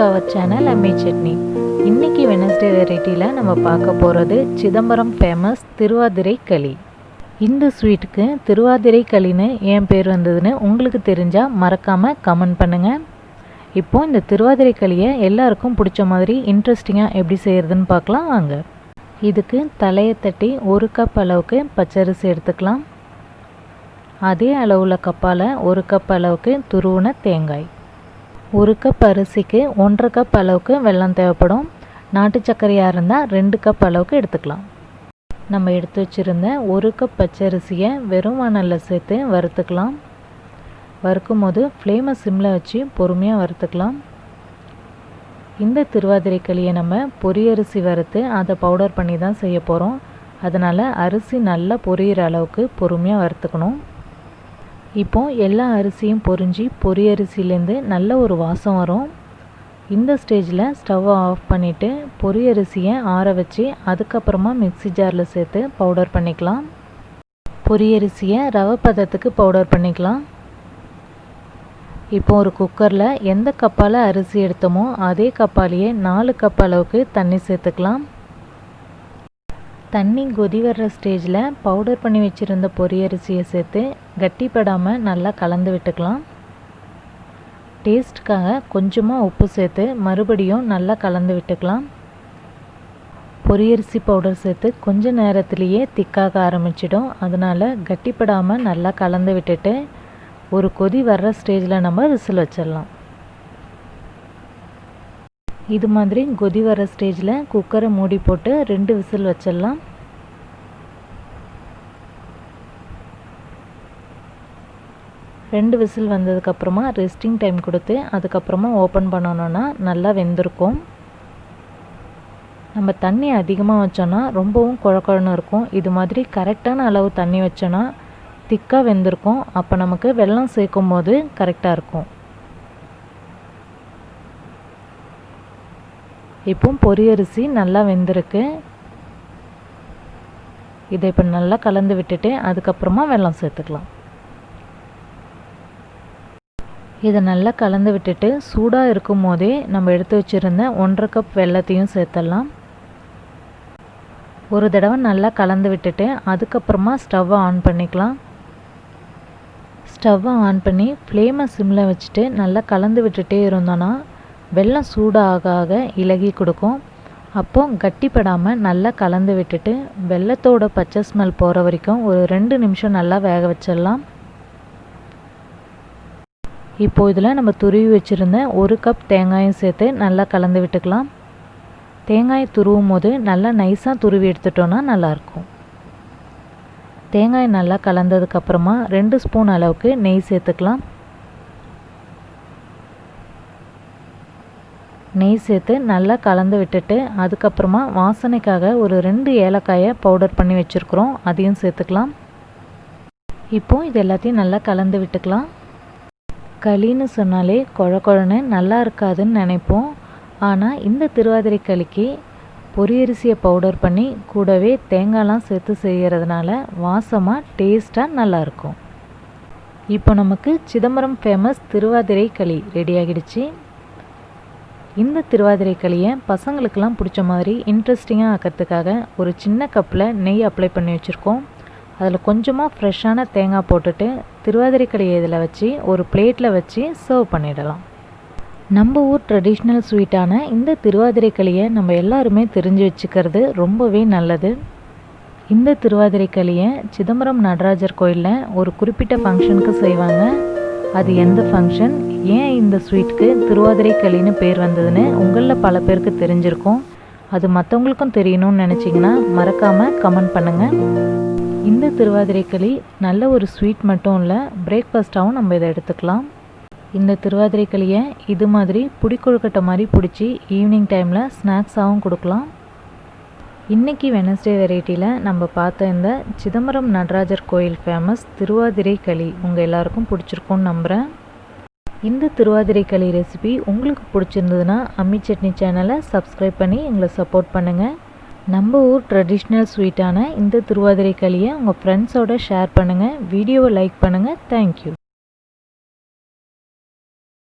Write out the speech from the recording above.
to our channel Ammi Chutney. இன்னைக்கு Wednesday வெரைட்டில நம்ம பார்க்க போறது சிதம்பரம் ஃபேமஸ் thiruvathirai களி. இந்த ஸ்வீட்டுக்கு thiruvathirai களின்னு ஏன் பேர் வந்ததுன்னு உங்களுக்கு தெரிஞ்சா மறக்காம கமெண்ட் பண்ணுங்க. இப்போ இந்த thiruvathirai களியை எல்லாருக்கும் பிடிச்ச மாதிரி இன்ட்ரெஸ்டிங்கா எப்படி செய்யறதுன்னு பார்க்கலாம் வாங்க. இதுக்கு தலையை தட்டி 1 கப் அளவுக்கு பச்சரிசி எடுத்துக்கலாம். அதே அளவுள்ள கப்பால 1 கப் அளவுக்கு துருவின தேங்காய். 1 கப் அரிசிக்கு 1.5 கப் அளவுக்கு வெல்லம் தேவைப்படும். நாட்டு சர்க்கரையாக இருந்தால் 2 கப் அளவுக்கு எடுத்துக்கலாம். நம்ம எடுத்து வச்சுருந்த 1 கப் பச்சரிசியை வெறும் வானலில் சேர்த்து வறுத்துக்கலாம். வறுக்கும் போது ஃப்ளேமை சிம்மில் வச்சு பொறுமையாக வறுத்துக்கலாம். இந்த thiruvathirai களியை நம்ம பொரியரிசி வறுத்து அதை பவுடர் பண்ணி தான் செய்ய போகிறோம். அதனால் அரிசி நல்லா பொரியிற அளவுக்கு பொறுமையாக வறுத்துக்கணும். இப்போ எல்லா அரிசியும் பொரிஞ்சு பொரியரிசிலேருந்து நல்ல ஒரு வாசம் வரும். இந்த ஸ்டேஜில் ஸ்டவ்வை ஆஃப் பண்ணிவிட்டு பொரியரிசியை ஆற வச்சு அதுக்கப்புறமா மிக்ஸி ஜாரில் சேர்த்து பவுடர் பண்ணிக்கலாம். பொரியரிசியை ரவை பதத்துக்கு பவுடர் பண்ணிக்கலாம். இப்போ ஒரு குக்கரில் எந்த கப்பால் அரிசி எடுத்தோமோ அதே கப்பாலேயே 4 கப் அளவுக்கு தண்ணி சேர்த்துக்கலாம். தண்ணி கொதி வர்ற ஸ்டேஜில் பவுடர் பண்ணி வச்சுருந்த பொரியரிசியை சேர்த்து கட்டிப்படாமல் நல்லா கலந்து விட்டுக்கலாம். டேஸ்ட்டுக்காக கொஞ்சமாக உப்பு சேர்த்து மறுபடியும் நல்லா கலந்து விட்டுக்கலாம். பொரியரிசி பவுடர் சேர்த்து கொஞ்ச நேரத்திலேயே திக்காக ஆரம்பிச்சிடும். அதனால் கட்டிப்படாமல் நல்லா கலந்து விட்டுட்டு ஒரு கொதி வர்ற ஸ்டேஜில் நம்ம விசில் வச்சிடலாம். இது மாதிரி கொதி வர ஸ்டேஜில் குக்கரை மூடி போட்டு 2 விசில் வச்சிடலாம். ரெண்டு விசில் வந்ததுக்கப்புறமா ரெஸ்டிங் டைம் கொடுத்து அதுக்கப்புறமா ஓப்பன் பண்ணணுன்னா நல்லா வெந்திருக்கும். நம்ம தண்ணி அதிகமாக வச்சோன்னா ரொம்பவும் குழக்குழன்னு இருக்கும். இது மாதிரி கரெக்டான அளவு தண்ணி வச்சோன்னா திக்காக வெந்திருக்கும். அப்போ நமக்கு வெல்லம் சேர்க்கும் போது கரெக்டாக இருக்கும். இப்போ பொரியரிசி நல்லா வெந்திருக்கு. இதை இப்போ நல்லா கலந்து விட்டுட்டு அதுக்கப்புறமா வெல்லம் சேர்த்துக்கலாம். இதை நல்லா கலந்து விட்டுட்டு சூடாக இருக்கும் போதே நம்ம எடுத்து வச்சுருந்த 1.5 கப் வெல்லத்தையும் சேர்த்துடலாம். ஒரு தடவை நல்லா கலந்து விட்டுட்டு அதுக்கப்புறமா ஸ்டவ்வை ஆன் பண்ணிக்கலாம். ஸ்டவ்வை ஆன் பண்ணி ஃப்ளேமை சிம்மில் வச்சுட்டு நல்லா கலந்து விட்டுட்டே இருந்தோன்னா வெல்லம் சூடாக ஆக இலகி கொடுக்கும். அப்போ கட்டிப்படாமல் நல்லா கலந்து விட்டுட்டு வெல்லத்தோட பச்சை ஸ்மெல் போகிற வரைக்கும் ஒரு 2 நிமிஷம் நல்லா வேக வச்சிடலாம். இப்போ இதில் நம்ம துருவி வச்சுருந்த 1 கப் தேங்காயும் சேர்த்து நல்லா கலந்து விட்டுக்கலாம். தேங்காய் துருவும் போது நல்லா நைஸாக துருவி எடுத்துட்டோன்னா நல்லாயிருக்கும். தேங்காய் நல்லா கலந்ததுக்கப்புறமா 2 ஸ்பூன் அளவுக்கு நெய் சேர்த்துக்கலாம். நெய் சேர்த்து நல்லா கலந்து விட்டுட்டு அதுக்கப்புறமா வாசனைக்காக ஒரு 2 ஏலக்காயை பவுடர் பண்ணி வச்சுருக்குறோம், அதையும் சேர்த்துக்கலாம். இப்போது இது எல்லாத்தையும் நல்லா கலந்து விட்டுக்கலாம். களின்னு சொன்னாலே குழன்னு நல்லா இருக்காதுன்னு நினைப்போம். ஆனால் இந்த thiruvathirai களிக்கு பொரியரிசியை பவுடர் பண்ணி கூடவே தேங்காய்லாம் சேர்த்து செய்கிறதுனால வாசமாக டேஸ்ட்டாக நல்லாயிருக்கும். இப்போ நமக்கு சிதம்பரம் ஃபேமஸ் thiruvathirai களி ரெடி ஆகிடுச்சு. இந்த thiruvathirai களியை பசங்களுக்கெல்லாம் பிடிச்ச மாதிரி இன்ட்ரெஸ்டிங்காக ஆக்கிறதுக்காக ஒரு சின்ன கப்பில் நெய் அப்ளை பண்ணி வச்சுருக்கோம். அதில் கொஞ்சமாக ஃப்ரெஷ்ஷான தேங்காய் போட்டுட்டு thiruvathirai களியை இதில் வச்சு ஒரு பிளேட்டில் வச்சு சர்வ் பண்ணிடலாம். நம்ம ஊர் ட்ரெடிஷ்னல் ஸ்வீட்டான இந்த thiruvathirai களியை நம்ம எல்லாருமே தெரிஞ்சு வச்சுக்கிறது ரொம்பவே நல்லது. இந்த thiruvathirai களியை சிதம்பரம் நடராஜர் கோயிலில் ஒரு குறிப்பிட்ட ஃபங்க்ஷனுக்கு செய்வாங்க. அது எந்த ஃபங்க்ஷன், ஏன் இந்த ஸ்வீட்டுக்கு thiruvathirai களின்னு பேர் வந்ததுன்னு உங்களில் பல பேருக்கு தெரிஞ்சிருக்கும். அது மற்றவங்களுக்கும் தெரியணும்னு நினச்சிங்கன்னா மறக்காமல் கமெண்ட் பண்ணுங்கள். இந்த thiruvathirai களி நல்ல ஒரு ஸ்வீட் மட்டும் இல்லை, பிரேக்ஃபாஸ்ட்டாகவும் நம்ம இதை எடுத்துக்கலாம். இந்த thiruvathirai களியை இது மாதிரி புடி கொழுக்கட்டை மாதிரி பிடிச்சி ஈவினிங் டைமில் ஸ்நாக்ஸாகவும் கொடுக்கலாம். இன்றைக்கி வெனஸ்டே வெரைட்டியில் நம்ம பார்த்த இந்த சிதம்பரம் நடராஜர் கோயில் ஃபேமஸ் thiruvathirai களி உங்கள் எல்லாருக்கும் பிடிச்சிருக்கும்னு நம்புகிறேன். இந்த thiruvathirai களி ரெசிபி உங்களுக்கு பிடிச்சிருந்ததுன்னா அம்மி சட்னி சேனலை சப்ஸ்கிரைப் பண்ணி எங்களை சப்போர்ட் பண்ணுங்கள். நம்ம ஊர் ட்ரெடிஷ்னல் ஸ்வீட்டான இந்த thiruvathirai களியை உங்கள் ஃப்ரெண்ட்ஸோடு ஷேர் பண்ணுங்கள். வீடியோவை லைக் பண்ணுங்கள். தேங்க்யூ.